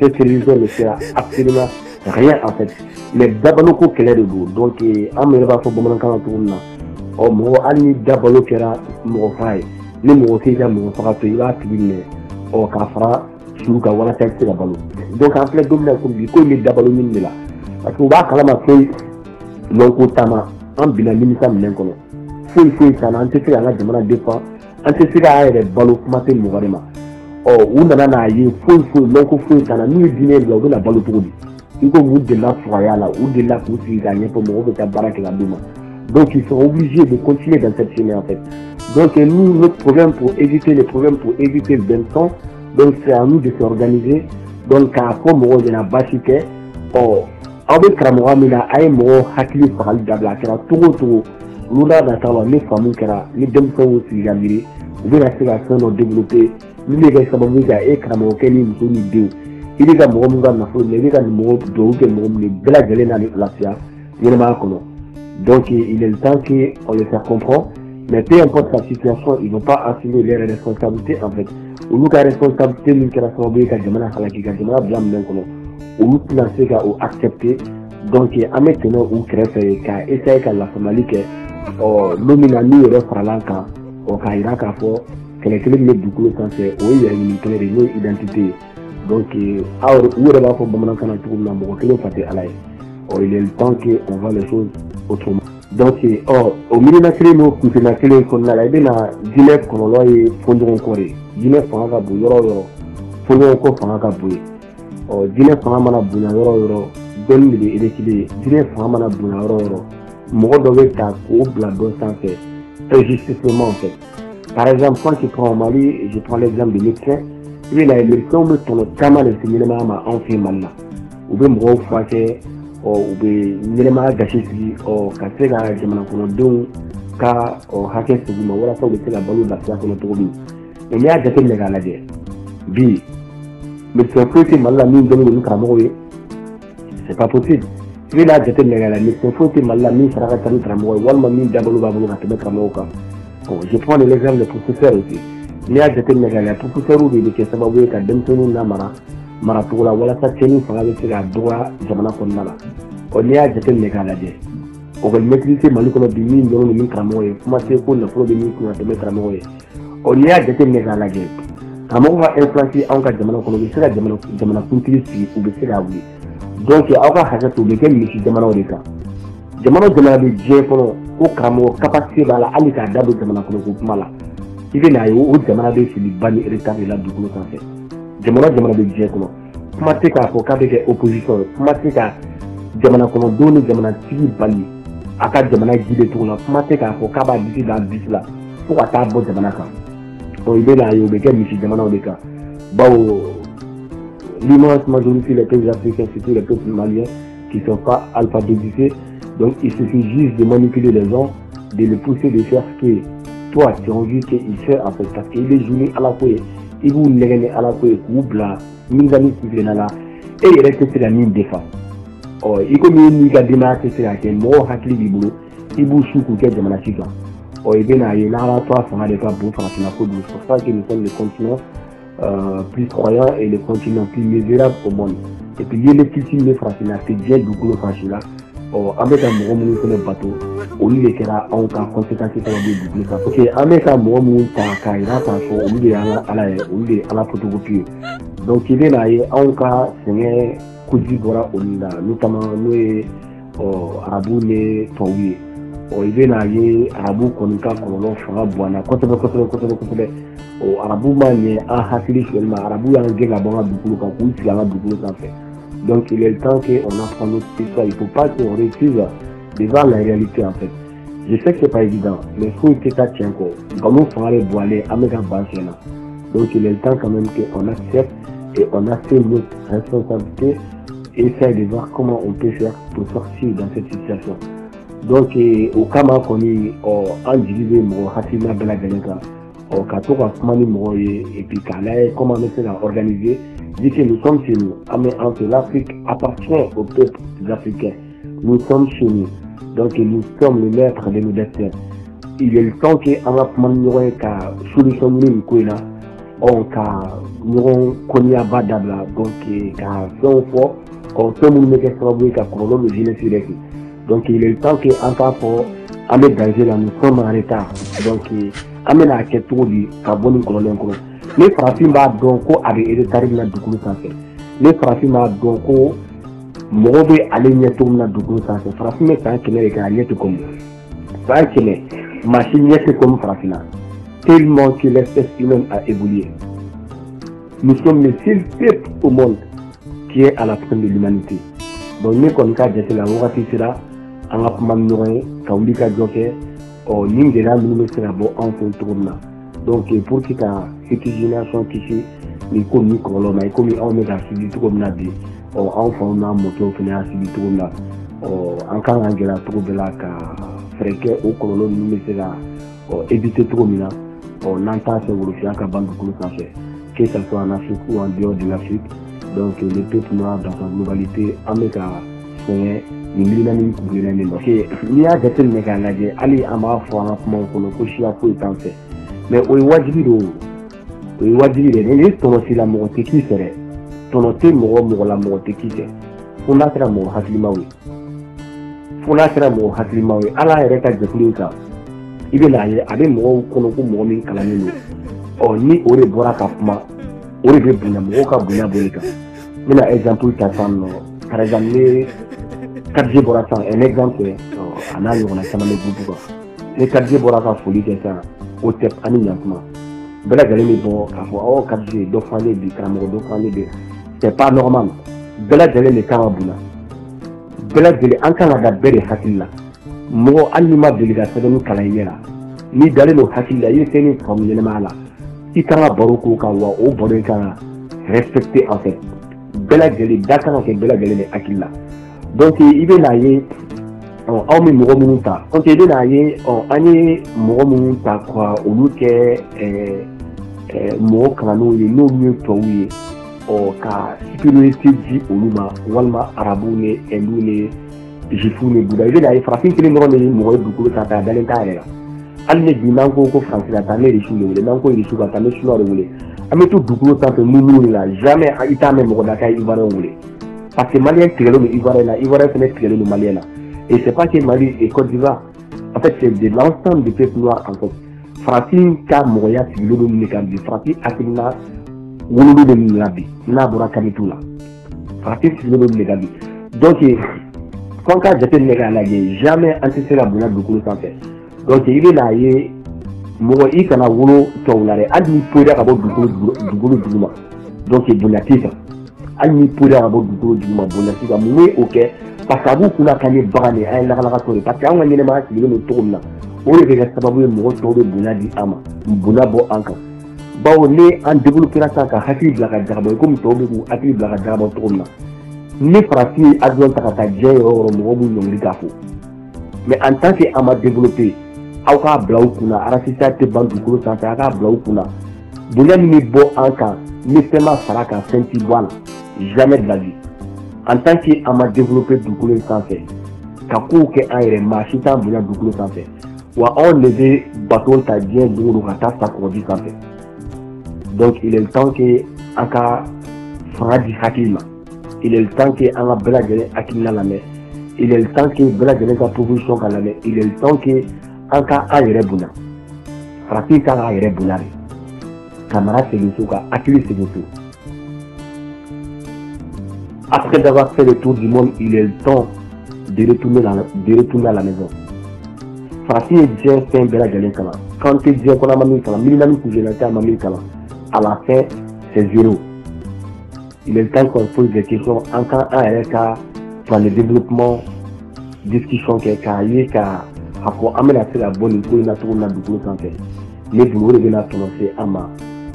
cette religion ne sert absolument rien en fait. Les dabaloko qu'elle est de vous. Donc, en me revoyant pour le quand on a, oh, moi, ani dabalo qui era mon frère, les mots qui étaient mon frère, il va tribunal, oh, Kafra, Chouka, voilà, c'est la balo. Donc, en fait, comme dit, comme les dabalo mine là. Parce qu'on va quand même faire l'onkotama, en bilan limita m'inconnu. Faut ça, on te fait à la demande de fois, on te fait à la balo, maté, mouvarema. Oh, on a un aïe, faut, l'onko faut, ça n'a ni dîner, là, on a balo pour lui. Il faut vous de la foyer là, ou de la pour gagner pour me remettre à baraque la douma. Donc ils sont obligés de continuer dans cette chaîne en fait. Donc nous, notre problème pour éviter les problèmes, pour éviter le même temps, donc c'est à nous de s'organiser. Donc à quoi moi de la bâchique, oh, avec Kramoa, mais là, à un moment, Hakili Faral Dabla, qui a tout, l'una dans les familles qui a les deux fois aussi jamais, ou bien la sélection développée, nous les gars, ça va vous dire, Kramoa, quel est le niveau. Il est à mon gars, il est à mon donc il est le temps qu'on les faire comprendre, mais peu importe sa situation, ils ne vont pas assumer les responsabilités en fait. Ou nous, la responsabilité, nous qui avons fait la demande à la qui a demandé bien maintenant, ou nous financer ou accepter, donc à maintenant ou créer qu'à essayer qu'à la famille que nominally il reste à l'encan, ou qu'à Irak à fort, que les clés du coup sans c'est où il y a une clé de identité. Donc, où est-ce qu'on va faire un tour il est le temps qu'on voit les choses autrement. Donc, au milieu de la clé, nous, nous avons clé qu'on a la Guinée, qu'on a eu fondé en Corée. Guinée, on a bouillé, fondé encore, on a bouillé. Guinée, on a bouillé, donne les électricité. Guinée, on a bouillé, moi, je vais faire un blabla sans faire. Injustement, en fait. Par exemple, quand je prends au Mali, je prends l'exemple de médecin. Il y a une élection où on a tellement de cinéma en film maintenant. Ou bien, moi, ou bien, cinéma gâché, ou café, jamana, donc, car, ou hacker, c'est du voilà, ça, c'est la bonne de la place, on a trouvé. Et il y a des gens qui ont dit, bi, mais si on peut, c'est mal la mine de nous, c'est pas possible. Il y a des gens qui ont dit, mais si on peut, c'est mal la mine, ça va être un tramway, ou alors, mine d'abord, va vous mettre un je prends l'exemple des professeurs aussi. Il y a des professeurs ou des questions qui ont été Maratoula, voilà, ça tient pour la droit, Jamana Kondala. On y a des gens on va maîtriser Malikono de mine, non, le Kramoé, comment c'est pour le problème de mettre à Moé. On y a des gens Comment va influencer en cas de Jamana Kono, c'est la Jamana Kunti ou de Seraoui. Donc, il y a encore un peu de quel monsieur Jamana Odeka. Jamana de Djepono, au Kramo, capacité à la Alika d'Abou Jamana Kono Mala. Il y a eu Jamana de Filibani et de la Double Santé. Jamana de Djepono. Comment c'est qu'à Fokabe opposition, comment c'est qu'à Jamana Kono donne Jamana Tili Bali, à quatre Jamana Gide Tourna, comment c'est qu'à Fokaba d'ici dans le bis là, pour attendre Jamana. Il est là, il y a monsieur Jamana Odeka. Bon, l'immense majorité des peuples africains, surtout les peuples maliens, qui ne sont pas alphabétisés. Donc il suffit juste de manipuler les gens, de les pousser de faire ce que toi tu as envie qu'il fait en fait. Parce qu'il est joué à la fois, il vous nègre à la fois, ou blanc, mille amis qui viennent là, et il reste sur la mine des femmes. Il comme il y a des marques, c'est là que moi, Hakli Bibou, il vous choque ou quelque chose. Il vient à y avoir trois fois des cas pour faire la cause. C'est pour ça que nous sommes les continents plus croyants et les continents plus misérables au monde. Et puis il y a les petits les français, c'est bien du coup le français là. Avec un moment où le bateau, au lieu de faire un cas conséquence sur le double ça. Ok, avec un moment où tu as un cas, au lieu de la photocopie. Donc il est là, un cas, c'est coup de bora au lieu notamment nous arabes les touriers. Il est là, arabes qu'on a qu'on fera boire, côté arabes manier un hakili seulement, arabes un gars bon à double quand vous si à double ça fait. Donc il est le temps qu'on apprend notre histoire. Il ne faut pas qu'on refuse devant la réalité en fait. Je sais que ce n'est pas évident, mais il faut que ça tienne encore. Comme on fera les voilés, Américain Banchena. Donc il est le temps quand même qu'on accepte et on assume notre responsabilité et essaye de voir comment on peut faire pour sortir dans cette situation. donc au kama koni en divisé mo hakilina bela galenka ka to ka kuma ni mo et puis kala comment on essaie d'organiser dit que nous sommes chez nous entre l'Afrique appartient au peuple africain, nous sommes chez nous, donc nous sommes les maîtres de nos destins. Il est le temps que on va prendre ka solution ni ko là on ka nous konya badabla donc ka son fort on peut nous mettre sur ka kolon le jeune sur donc il est le temps que encore pour amener danger là nous sommes en retard donc amener à que tout dit ka bonne kolon ko les frappes va donc avec retard na dukulu sanfɛ les frappes va donc mɔgɔ bɛ ale ɲɛ cogo min na dugukolo sanfɛ farafin bɛ san kɛmɛ de kɛ a ɲɛ tɛ komi san kɛmɛ machine ɲɛ tɛ komi farafinna tellement que l'espèce humaine a évolué. Nous sommes le seul peuple au monde qui est à la fin de l'humanité. Donc nous comme ça jate la wagati sera an ka kuma ni ɲɔgɔn ye ka wuli ka jɔ kɛ ni gɛlɛya minnu bɛ se ka bɔ anw fɛ cogo min na donc pour que ka future génération kisi nin ko ni kɔlɔlɔ ma komi anw bɛ ka suivi cogo min na bi anw faw n'a mɔkɛw fana y'a suivi cogo min na an kan k'an gɛlɛya cogo bɛɛ la ka fɛɛrɛ kɛ o kɔlɔlɔ ninnu bɛ se ka éviter cogo min na n'an t'a fɛ worofɛya ka ban dugukolo sanfɛ que ça soit en Afrique ou en dehors de l'Afrique donc le peuple noir dans sa globalité an bɛ ka fɛngɛ nin milina ni kunkelen de parce que n'i y'a jateminɛ k'a lajɛ hali an b'a fɔ an ka kumaw kɔnɔ ko siya foyi t'an fɛ mais o ye wajibi de o ye wajibi de ni tɔnɔ sera mɔgɔ tɛ k'i fɛ dɛ tɔnɔ tɛ mɔgɔ la mɔgɔ tɛ k'i fɛ fo n'a kɛra mɔgɔ hakilimaw ye ala yɛrɛ ka jɛkulu in kan i bɛ n'a ye a bɛ mɔgɔw kɔnɔ ko mɔgɔ min kalannen don ni o de bɔra ka kuma o de bɛ bonya mɔgɔw ka bonya bɔ i kan n bɛna exemple ta sisan nɔ par exemple ni 4G bɔra sisan un exemple a n'a ɲɔgɔnna caman bɛ gurupu kan ni 4G bɔra ka foli kɛ sisan o tɛ ani ɲantuma bɛɛ lajɛlen bɛ bɔ k'a fɔ 4G dɔ fɔ ne bi karamɔgɔ dɔ fɔ ne bi c'est pas normal bɛɛ lajɛlen de kan ka bonya bɛɛ lajɛlen an kan ka da bɛɛ de hakili la mɔgɔ hali ni ma deli ka sɛbɛnni kalan i ɲɛ la n'i dalen don hakili la i ye fɛn min faamu ɲɛnɛmaya la i kan ka baro k'o kan wa o baro in kan ka respecter en fait bɛɛ lajɛlen da kan ka kɛ bɛɛ lajɛlen de hakili la donc i bɛ n'a ye aw bɛ mɔgɔ minnu ta donc i bɛ n'a ye an ye mɔgɔ minnu ta ka olu kɛ mɔgɔ kalannenw ye n'olu ye tubabuw ye ka supériorité di olu ma walima arabuw ni hinduw ni juifs ni buda i bɛ n'a ye farafin kelen dɔrɔn de ye mɔgɔ ye dugukolo sanfɛ a dalen t'a yɛrɛ la hali ni bi n'an ko faransi la taa ne de su de wele n'an ko irisiw ka taa ne chinois de wele an bɛ to dugukolo sanfɛ munumunu de la jamais i t'a mɛn mɔgɔ da k'a ye ivoirien wele parce que malien tigɛlen don ivoirien na ivoirien fana tigɛlen don malien na et c'est pas que Mali et Côte d'Ivoire en fait c'est de l'ensemble du peuple noir en fait farafin ka mɔgɔya sigilen don nin kan bi farafin hakilina wolodo de nin la bi n'a bɔra kamitu la farafin sigilen don nin kan bi donc f'an ka jateminɛ k'a lajɛ jamais an tɛ se ka bonya dugukolo sanfɛ donc i bɛ n'a ye mɔgɔ i kana wolo tɔw la dɛ hali n'i poyira ka bɔ dugukolo duguma donc bonya t'i kan hali n'i poyira ka bɔ dugukolo duguma bonya t'i kan mun ye o kɛ parce que a b'u kunna k'an ye bagan de an ye lakalakatɔ de parce que an ka ɲɛnɛmaya sigilen don cogo min na o de bɛ kɛ sababu ye mɔgɔ tɔw bɛ bonya di an ma bonya bɔ an kan bawo ni an développera sisan ka hakili bila ka jagabɔ i komi tɔw bɛ k'u hakili bila ka jagabɔ cogo min na ni farafin ye avion ta ka taa diɲɛ yɔrɔ o yɔrɔ mɔgɔw b'u ɲɔngiri k'a fɔ mais en tant que an ma développé aw k'a bila u kunna arasisiya tɛ ban dugukolo sanfɛ a k'a bila u kunna bonya min bɛ bɔ an kan ni fɛn ma fara kan fɛn t'i bɔ a la jamais de la vie en tant que an ma développé dugukolo in sanfɛ ka kow kɛ an yɛrɛ maa si t'an bonya dugukolo sanfɛ wa anw de bɛ bateau ta diɲɛ don o don ka taa sa kɔgɔji sanfɛ donc il est le temps que an ka fanga di hakili ma il est le temps que an ka bɛɛ lajɛlen hakilina lamɛn il est le temps que bɛɛ lajɛlen ka proposition ka lamɛn il est le temps que an ka an yɛrɛ bonya farafin kan k'a yɛrɛ bonya de ka mara segin so ka hakili segin so après d'avoir fait le tour du monde il est le temps de retourner à la maison farafin ye diɲɛ fɛn bɛɛ lajɛlen kalan kan tɛ diɲɛ kɔnɔ a ma min kalan miliyɔn ni kujɛlɛn tɛ a ma min kalan à la fin c'est zéro il est le temps qu'on pose des questions en quand an yɛrɛ ka dans le développement discussion kɛ k'a ye ka a fɔ an bɛna se ka bɔ nin ko in na cogo min na dugukolo sanfɛ ne bolo o de bɛna tɔnɔ se an ma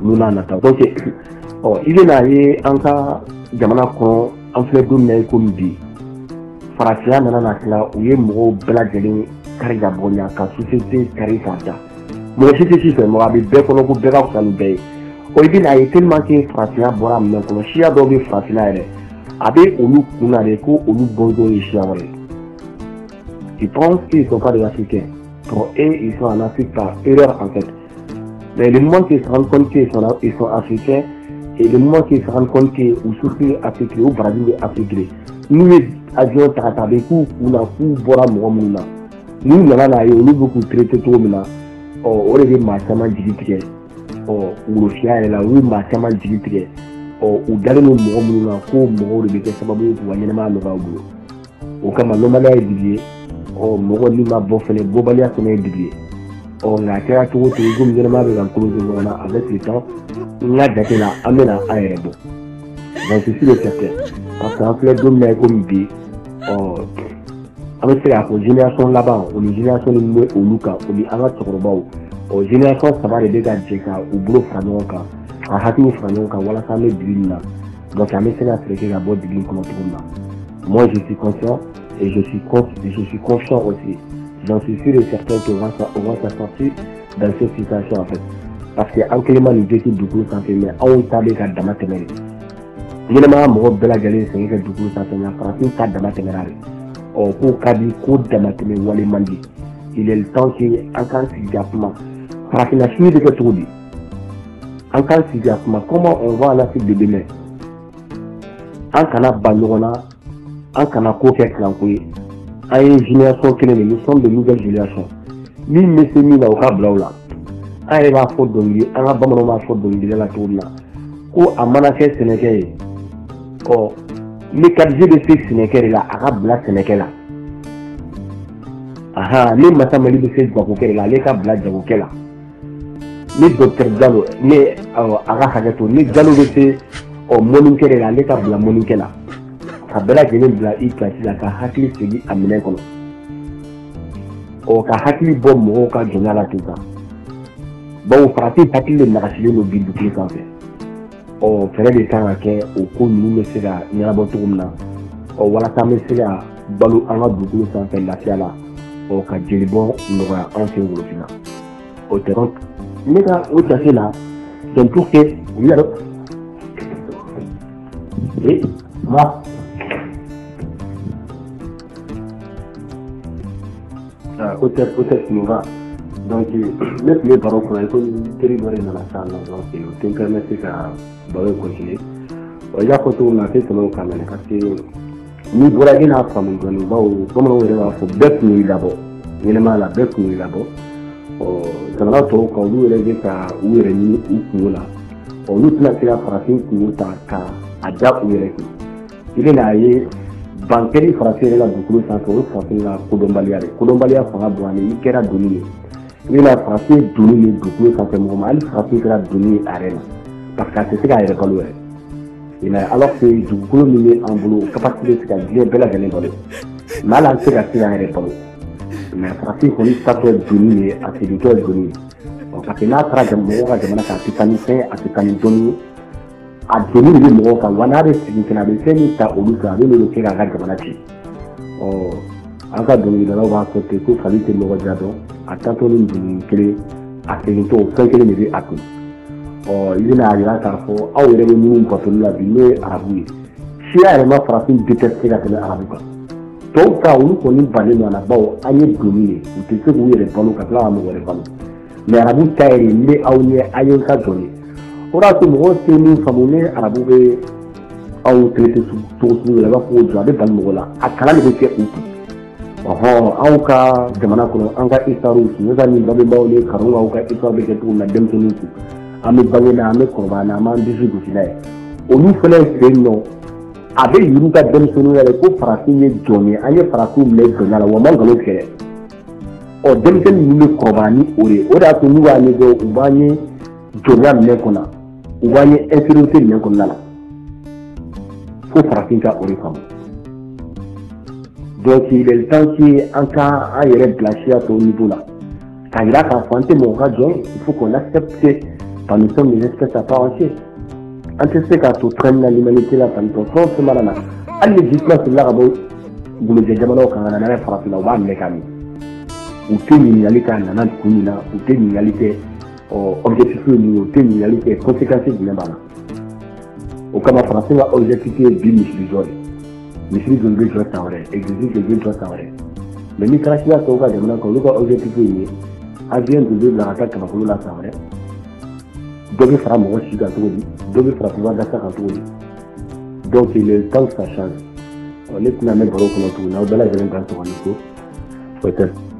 n'u n'a nataw donc i bɛna ye an ka jamana kɔnɔ an filɛ don min na i komi bi farasiya nana na tila u ye mɔgɔw bɛɛ lajɛlen kari ka bɔ ɲa ka société kari k'a da mɔgɔ si tɛ si fɛ mɔgɔ a bɛ bɛɛ kɔnɔ ko bɛɛ ka fisa ni bɛɛ ye o i bɛ na ye tellement que farasiya bɔra minɛn kɔnɔ siya dɔw bɛ farafinna yɛrɛ a bɛ olu kun na de ko olu bɔnsɔn ye siya wɛrɛ ils pensent qu'ils sont pas des Africains pour eux ils sont en Afrique par erreur en fait mais le moment qu'ils se rendent compte qu'ils sont africains et le moment qu'ils se rendent compte que u surtout Afrique ou Brésil est Afrique n'u ye avion ta bɛ k'u kun na k'u bɔra mɔgɔ minnu na n'u nana n'a ye olu bɛ k'u traité cogo min na o de bɛ maa caman jigi tigɛ worofiya yɛrɛ la u ye maa caman jigi tigɛ u dalen don mɔgɔ minnu na ko mɔgɔw de bɛ kɛ sababu ye k'u ka ɲɛnɛmaya nɔgɔya u bolo o kama nɔmaliya ye digi ye mɔgɔ n'i ma bɔ fɛnɛ bɔbaliya fɛnɛ ye digi ye nka a kɛra cogo cogo komi ɲɛnɛmaya bɛ ka kolon ɲɔgɔn na avec le temps n ka jate la an bɛna an yɛrɛ bɔ donc c'est sûr et certain parce que an filɛ don min na komi bi an bɛ se k'a fɔ génération laban o ni génération min bɛ olu kan o ni an ka cɛkɔrɔbaw génération saba de bɛ ka jɛ ka u bolo fara ɲɔgɔn kan ka hakili fara ɲɔgɔn kan walasa an bɛ digi nin na donc an bɛ se ka fɛɛrɛ kɛ ka bɔ digi in kɔnɔ cogo min na moi je suis conscient et je suis confiant aussi j'en suis sûr et certain qu'on va s'en sortir dans cette situation en fait parce que an kelen ma nin bɛ kɛ dugukolo sanfɛ mais anw ta bɛ ka dama tɛmɛ de ɲɛnɛmaya mɔgɔ bɛɛ lajɛlen sɛgɛn kɛ dugukolo sanfɛ nka farafin ta dama tɛmɛra de k'o ka di ko dama tɛmɛ wale man di il est le temps que an k'an sigi ka kuma farafinna sini bɛ kɛ cogo di an k'an sigi ka kuma comment on va en Afrique de demain an kana ban ɲɔgɔn na an kana ko kɛ kilanko ye an ye génération kelen de nous sommes de nouvelles générations min bɛ se min na o ka bila o la an yɛrɛ b'a fɔ dɔnkili an ka bamananw b'a fɔ dɔnkilida la cogo min na ko a mana kɛ sɛnɛkɛ ye ni kadije bɛ se sɛnɛkɛ de la a ka bila sɛnɛkɛ la ni masa mali bɛ se jagokɛ de la ale ka bila jagokɛ la ni docteur Jalo ni a ka hakɛ to ni Jalo bɛ se mɔnikɛ de la ale ka bila mɔnikɛ la ka bɛɛ lajɛlen bila i place la ka hakili sigi a minɛn kɔnɔ ka hakili bɔ mɔgɔw ka jɔnya la sisan bawo farafin hakili de nagasilen don bi dugukolo sanfɛ fɛɛrɛ de kan ka kɛ o ko ninnu bɛ se ka ɲɛnabɔ cogo min na walasa an bɛ se ka balo an ka dugukolo sanfɛ lafiya la ka jeli bɔ nɔgɔya an fɛ Wolofinna o tɛ donc ne ka o jate la donc pour que u yɛrɛ ma peut-être nous va donc ne tun bɛ baro kɔnɔ ko teri dɔ de nana sisan nɔ donc o tɛ n permettre ka baro continuer i y'a fɔ cogo min na a tɛ tɛmɛ o kan mɛnɛ parce que n'i bɔra i n'a faamu dɔɔnin bawo bamananw yɛrɛ b'a fɔ bɛɛ kun y'i labɔ ɲɛnɛmaya la bɛɛ kun y'i labɔ jamana tɔw kan olu yɛrɛ bɛ ka u yɛrɛ ɲini u kungo la olu tɛna se ka farafin kungo ta ka a da u yɛrɛ kun i bɛ n'a ye bankɛri farafin yɛrɛ ka dugukolo sanfɛ o ye farafin ka kodɔnbaliya de kodɔnbaliya fanga bonya i kɛra doni ye i bɛna farafin doni ni dugukolo sanfɛ mɔgɔ ma hali farafin kɛra doni ye a yɛrɛ la parce que a tɛ se k'a yɛrɛ balo yɛrɛ alors que dugukolo min bɛ an bolo capacité bɛ se ka diɲɛ bɛɛ lajɛlen balo mais hali an tɛ se ka se k'an yɛrɛ balo mais farafin kɔni tatɔ ye doni ye a segintɔ ye doni ye parce que n'a taara mɔgɔw ka jamana kan a tɛ taa ni fɛn a tɛ taa ni dɔnni ye a doni de bɛ mɔgɔw kan wa n'a bɛ segin fɛnɛ a bɛ fɛn min ta olu fɛ a bɛ n'olu kɛ k'a ka jamana ci an ka dɔnkilidalaw b'a fɔ ten ko fali tɛ mɔgɔ ja dɔn a taatɔ ni doni kelen a segintɔ fɛn kelen de bɛ a kun i bɛna yira k'a fɔ aw yɛrɛ bɛ minnu batoli la bi n'o ye arabu ye siya yɛrɛ ma farafin détesté ka tɛmɛ arabu kan tɔw ta olu kɔni bannen don a la bawo an ye doni ye u tɛ se k'u yɛrɛ balo ka tila ka mɔgɔ wɛrɛ balo mais arabu ta yɛrɛ n bɛ aw ɲɛ a ye n ka jɔn ye o de y'a to mɔgɔw tɛ min faamu ni arabu bɛ aw traité cogo sugu dɔ la i b'a fɔ ko jɔ a bɛ bali mɔgɔ la a kalan de bɛ kɛ u kun anw ka jamana kɔnɔ an ka histoire sunjata ni babɛnbaw ni karunkaw ka histoire bɛ kɛ cogo min na denmisɛnninw kun an bɛ bange na an bɛ kɔrɔbaya na an b'an disi gosi n'a ye olu fana fɛ yen nɔ a bɛ yir'u ka denmisɛnninw yɛrɛ ko farafin ye jɔn ye an ye farafinw minɛ jɔnya la wa man nkalon tigɛ denmisɛnnin ninnu bɛ kɔrɔbaya ni o ye o de y'a to n'u b'a ɲɛdɔn u b'an ye jɔnya minɛ kɔnɔ u b'an ye infériorité minɛ kɔnɔna la fo farafin ka o de faamu donc il est le temps que an ka an yɛrɛ bila siya tɔw niveau la k'a yira k'a fɔ an tɛ mɔgɔ ka jɔn ye il faut qu'on accepte par nous sommes des espèces à part entière an tɛ se k'a to traîner na l'humanité la tantôt fɛn o fɛn mana na hali ni justice la ka bɔ gulojɛ jamanaw kan ka na n'a ye farafin na u b'a minɛ k'a min u tɛ ɲininkali k'a nana kun min na u tɛ ɲininkali kɛ objectif ye min ye u tɛ ɲininkali kɛ conséquence jumɛn b'a la o kama farafin ka objectif ye bi misiri jɔ de misiri jɔ bɛ jɔ san wɛrɛ église jɔ bɛ jɔ san wɛrɛ mais ni taara siya tɔw ka jamana kan olu ka objectif ye min ye avion jɔ bɛ bila ka taa kabakolo la san wɛrɛ dɔ bɛ fara mɔgɔ si kan cogo di dɔ bɛ farafin ka dasa kan cogo di donc le temps ça change ne tɛna mɛn baro kɔnɔ tuguni aw bɛɛ lajɛlen kan sɔgɔli ko peut-être